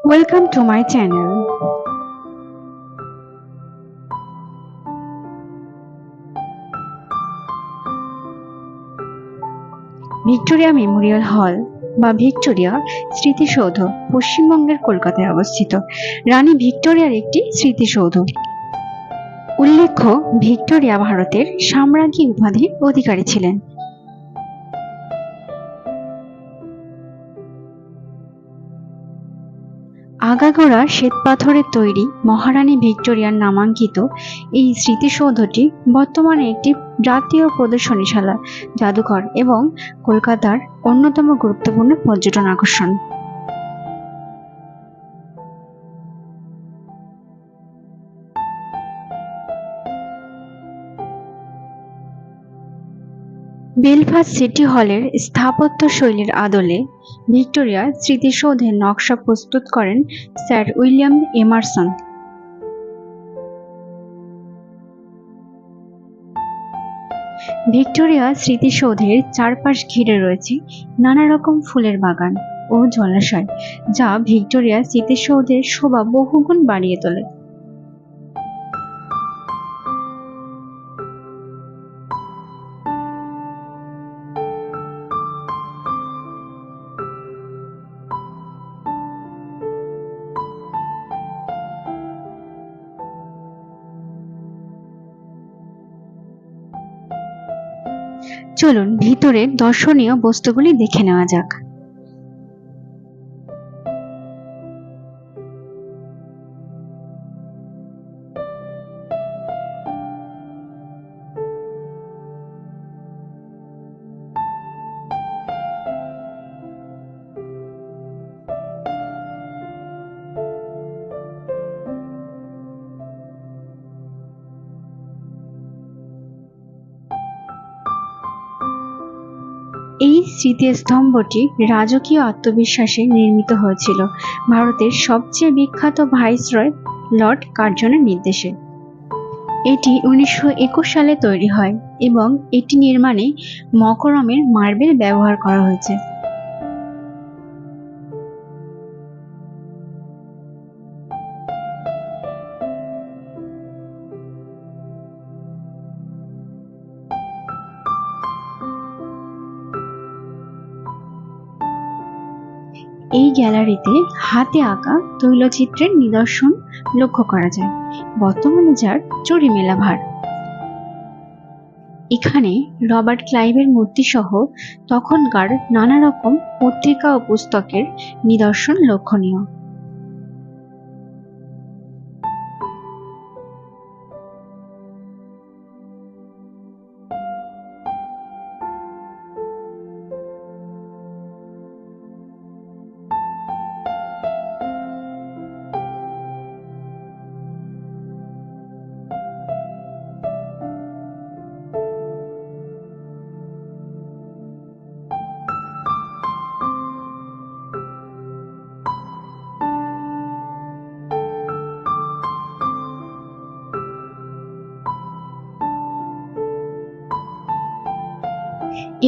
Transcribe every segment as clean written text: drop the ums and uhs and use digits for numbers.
Welcome to my channel. Victoria Memorial হল বা Victoria স্মৃতিসৌধ পশ্চিমবঙ্গের কলকাতায় অবস্থিত রানী ভিক্টোরিয়ার একটি স্মৃতিসৌধ। উল্লেখ্য, ভিক্টোরিয়া ভারতের সাম্রাজ্ঞী উপাধির অধিকারী ছিলেন। আগাগোড়া শ্বেতপাথরের তৈরি মহারানী ভিক্টোরিয়ার নামাঙ্কিত এই স্মৃতিসৌধটি বর্তমানে একটি জাতীয় প্রদর্শনীশালা, জাদুঘর এবং কলকাতার অন্যতম গুরুত্বপূর্ণ পর্যটন আকর্ষণ। বেলফাস্ট সিটি হলের স্থাপত্য শৈলীর আদলে ভিক্টোরিয়া স্মৃতিসৌধের নকশা প্রস্তুত করেন স্যার উইলিয়াম এমারসন। ভিক্টোরিয়া স্মৃতিসৌধের চারপাশ ঘিরে রয়েছে নানা রকম ফুলের বাগান ও জলাশয়, যা ভিক্টোরিয়া স্মৃতিসৌধের শোভা বহুগুণ বাড়িয়ে তোলে। চলুন ভিতরের দর্শনীয় বস্তুগুলি দেখে নেওয়া যাক। এই স্মৃতিস্তম্ভটি রাজকীয় আত্মবিশ্বাসে নির্মিত হয়েছিল ভারতের সবচেয়ে বিখ্যাত ভাইসরয় লর্ড কার্জনের নির্দেশে। এটি 1921 সালে তৈরি হয় এবং এটি নির্মাণে মকরমের মার্বেল ব্যবহার করা হয়েছে। এই গ্যালারিতে হাতে আঁকা তৈলচিত্রের নিদর্শন লক্ষ্য করা যায়, বর্তমানে যার চুরি মেলা ভার। এখানে রবার্ট ক্লাইভের মূর্তি সহ তখনকার নানা রকম পত্রিকা ও পুস্তকের নিদর্শন লক্ষণীয়।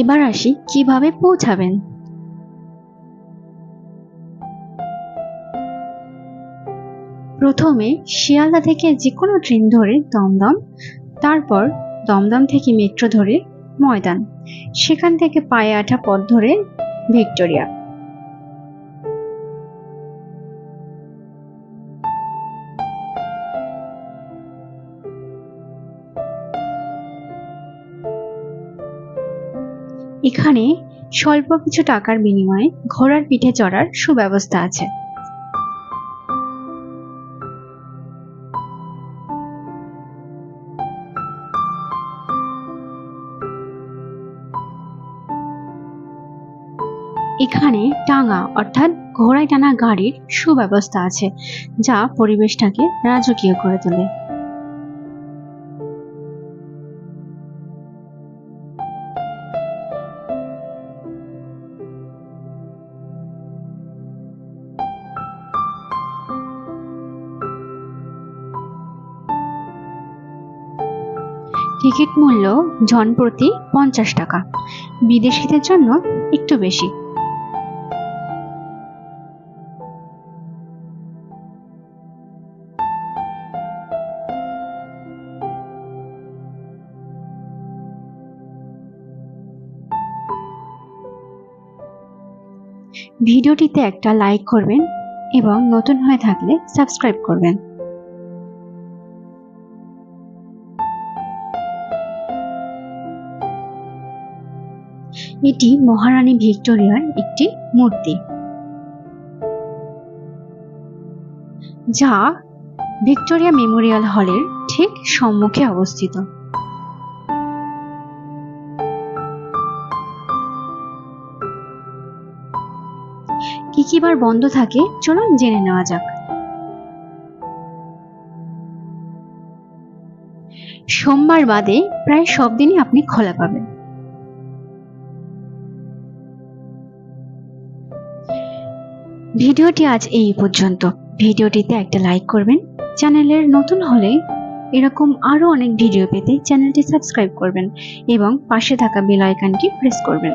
এবার আসি কিভাবে পৌঁছাবেন। প্রথমে শিয়ালদা থেকে যে কোনো ট্রেন ধরে দমদম, তারপর দমদম থেকে মেট্রো ধরে ময়দান, সেখান থেকে পায়ে আঁটা পথ ধরে ভিক্টোরিয়া। এখানে স্বল্প কিছু টাকার বিনিময়ে ঘোড়ার পিঠে চড়ার সুব্যবস্থা আছে। এখানে টাঙা অর্থাৎ ঘোড়ায় টানা গাড়ির সুব্যবস্থা আছে, যা পরিবেশটাকে রাজকীয় করে তোলে। টিকিট মূল্য জনপ্রতি 50 টাকা, বিদেশিদের জন্য একটু বেশি। ভিডিওটিতে একটা লাইক করবেন এবং নতুন হয়ে থাকলে সাবস্ক্রাইব করবেন। এটি মহারানী ভিক্টোরিয়ার একটি মূর্তি, যা ভিক্টোরিয়া মেমোরিয়াল হলের ঠিক সম্মুখে অবস্থিত। কি কি বার বন্ধ থাকে চলুন জেনে নেওয়া যাক। সোমবার বাদে প্রায় সব দিনই আপনি খোলা পাবেন। ভিডিওটি আজ এই পর্যন্ত। ভিডিওটিতে একটা লাইক করবেন, চ্যানেলের নতুন হলে এরকম আরো অনেক ভিডিও পেতে চ্যানেলটি সাবস্ক্রাইব করবেন এবং পাশে থাকা বেল আইকনটি প্রেস করবেন।